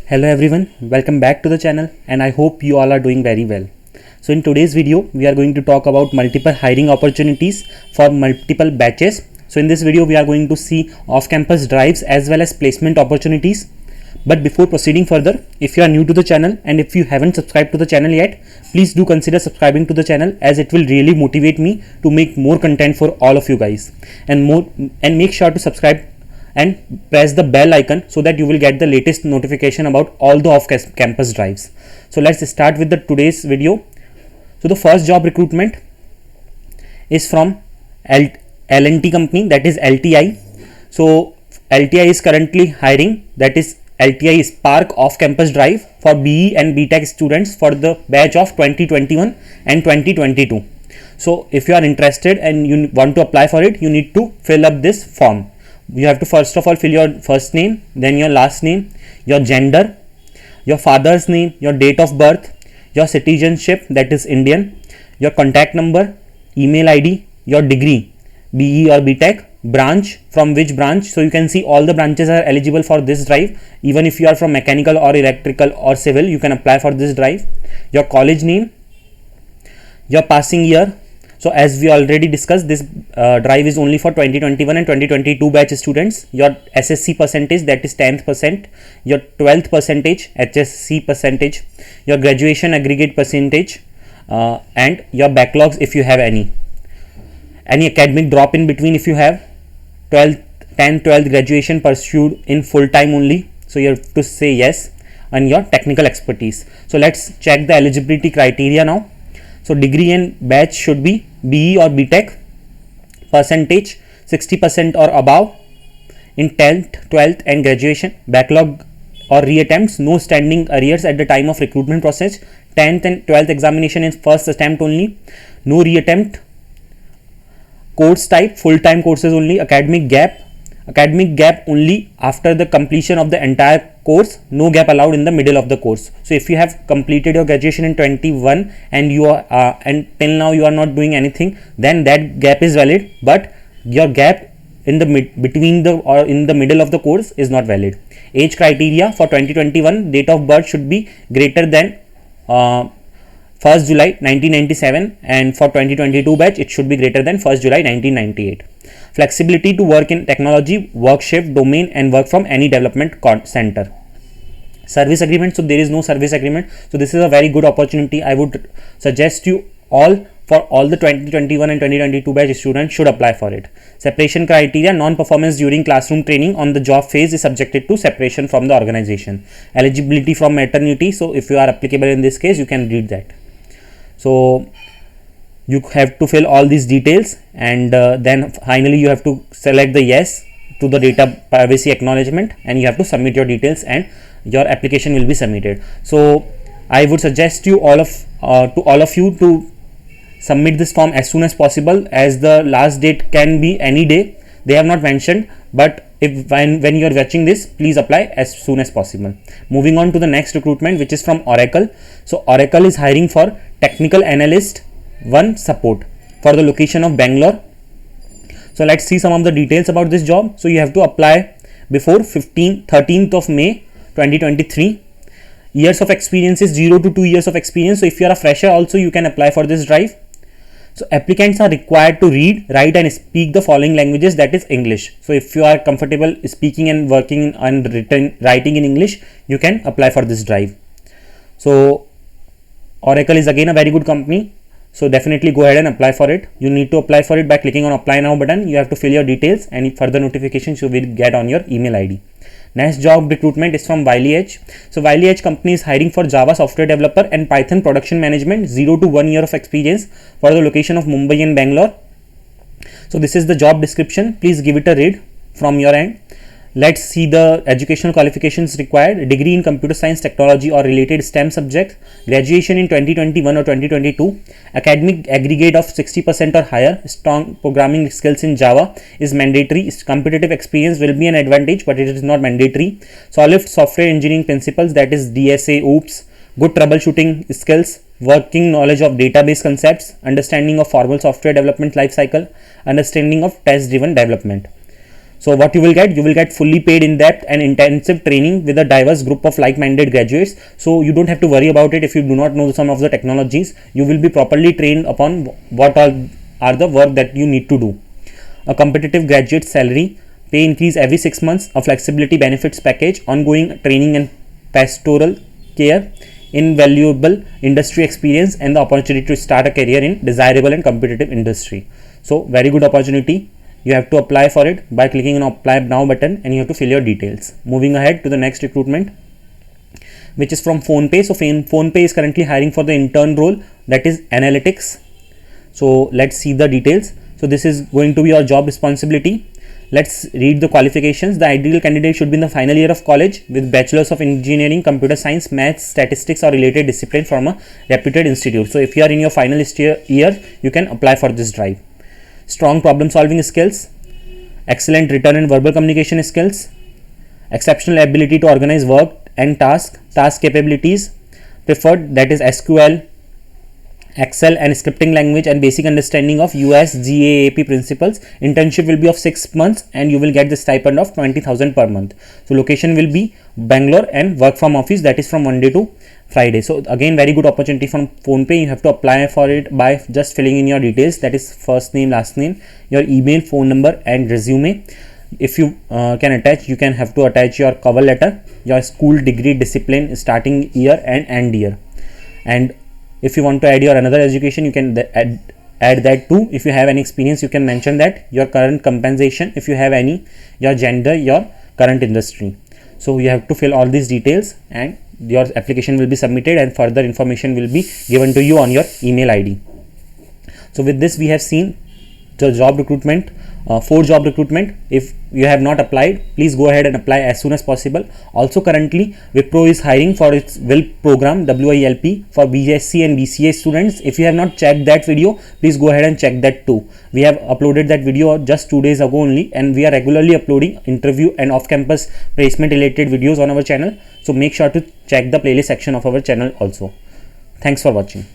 Hello everyone, welcome back to the channel and I hope you all are doing very well. So in today's video, we are going to talk about multiple hiring opportunities for multiple batches. So in this video, we are going to see off-campus drives as well as placement opportunities. But before proceeding further, if you are new to the channel and if you haven't subscribed to the channel yet, please do consider subscribing to the channel as it will really motivate me to make more content for all of you guys. And make sure to subscribe and press the bell icon so that you will get the latest notification about all the off-campus drives. So let's start with the today's video. So the first job recruitment is from L&T company, that is LTI. So LTI is currently hiring, that is LTI Spark off-campus drive for BE and BTech students for the batch of 2021 and 2022. So if you are interested and you want to apply for it, you need to fill up this form. You have to first of all fill your first name, then your last name, your gender, your father's name, your date of birth, your citizenship, that is Indian, your contact number, email ID, your degree, BE or BTech, branch, from which branch. So you can see all the branches are eligible for this drive. Even if you are from mechanical or electrical or civil, you can apply for this drive. Your college name, your passing year. So as we already discussed, this drive is only for 2021 and 2022 batch students. Your SSC percentage, that is 10th percent, your 12th percentage, HSC percentage, your graduation aggregate percentage, and your backlogs if you have any academic drop in between if you have 10th 12th graduation pursued in full time only. So you have to say yes, and your technical expertise. So let's check the eligibility criteria now. So degree and batch should be BE or BTech, percentage 60% or above in 10th, 12th and graduation, backlog or reattempts, no standing arrears at the time of recruitment process, 10th and 12th examination in first attempt only, no reattempt, course type full-time courses only, academic gap only after the completion of the entire course, no gap allowed in the middle of the course. So if you have completed your graduation in 21 and you are and till now you are not doing anything, then that gap is valid, but your gap in the in the middle of the course is not valid. Age criteria for 2021, date of birth should be greater than 1st July 1997, and for 2022 batch it should be greater than 1st July 1998. Flexibility to work in technology, work shift, domain and work from any development center. Service agreement, so there is no service agreement. So this is a very good opportunity. I would suggest you all, for all the 2021 and 2022 batch students should apply for it. Separation criteria, non-performance during classroom training on the job phase is subjected to separation from the organization. Eligibility from maternity, so if you are applicable in this case, you can read that. So you have to fill all these details, and then finally you have to select the yes to the data privacy acknowledgement, and you have to submit your details and your application will be submitted. So I would suggest you all of you to submit this form as soon as possible, as the last date can be any day. They have not mentioned, but if when you are watching this, please apply as soon as possible. Moving on to the next recruitment, which is from Oracle. So Oracle is hiring for technical analyst 1 support for the location of Bangalore. So let's see some of the details about this job. So you have to apply before 13th of May 2023. Years of experience is 0 to 2 years of experience. So if you are a fresher also, you can apply for this drive. So applicants are required to read, write and speak the following languages, that is English. So if you are comfortable speaking and working and writing in English, you can apply for this drive. So Oracle is again a very good company. So definitely go ahead and apply for it. You need to apply for it by clicking on apply now button. You have to fill your details and further notifications you will get on your email ID. Next job recruitment is from Wiley Edge. So Wiley Edge company is hiring for Java software developer and Python production management, 0 to 1 year of experience for the location of Mumbai and Bangalore. So this is the job description. Please give it a read from your end. Let's see the educational qualifications required. Degree in computer science, technology or related STEM subjects, graduation in 2021 or 2022, academic aggregate of 60% or higher, strong programming skills in Java is mandatory. Competitive experience will be an advantage, but it is not mandatory. Solid software engineering principles, that is DSA, OOPS, good troubleshooting skills, working knowledge of database concepts, understanding of formal software development lifecycle, understanding of test driven development. So what you will get fully paid in-depth and intensive training with a diverse group of like-minded graduates. So you don't have to worry about it if you do not know some of the technologies. You will be properly trained upon what are the work that you need to do. A competitive graduate salary, pay increase every 6 months, a flexibility benefits package, ongoing training and pastoral care, invaluable industry experience, and the opportunity to start a career in desirable and competitive industry. So very good opportunity. You have to apply for it by clicking on apply now button, and you have to fill your details. Moving ahead to the next recruitment, which is from PhonePe. So PhonePe is currently hiring for the intern role, that is analytics. So let's see the details. So this is going to be your job responsibility. Let's read the qualifications. The ideal candidate should be in the final year of college with bachelor's of engineering, computer science, maths, statistics or related discipline from a reputed institute. So if you are in your final year, you can apply for this drive. Strong problem solving skills, excellent written and verbal communication skills, exceptional ability to organize work and task capabilities preferred, that is SQL, Excel and scripting language, and basic understanding of US GAAP principles. Internship will be of 6 months and you will get the stipend of 20,000 per month. So location will be Bangalore and work from office, that is from Monday to Friday. So again, very good opportunity from PhonePe. You have to apply for it by just filling in your details, that is first name, last name, your email, phone number and resume. If you can attach, you can have to attach your cover letter, your school degree, discipline, starting year and end year. And if you want to add your another education, you can add that too. If you have any experience, you can mention that, your current compensation, if you have any, your gender, your current industry. So you have to fill all these details and your application will be submitted and further information will be given to you on your email ID. So with this, we have seen the job recruitment, 4 job recruitment. If you have not applied, please go ahead and apply as soon as possible. Also currently Wipro is hiring for its WILP program, WILP, for BSc and BCA students. If you have not checked that video, please go ahead and check that too. We have uploaded that video just 2 days ago only, and we are regularly uploading interview and off-campus placement related videos on our channel. So make sure to check the playlist section of our channel also. Thanks for watching.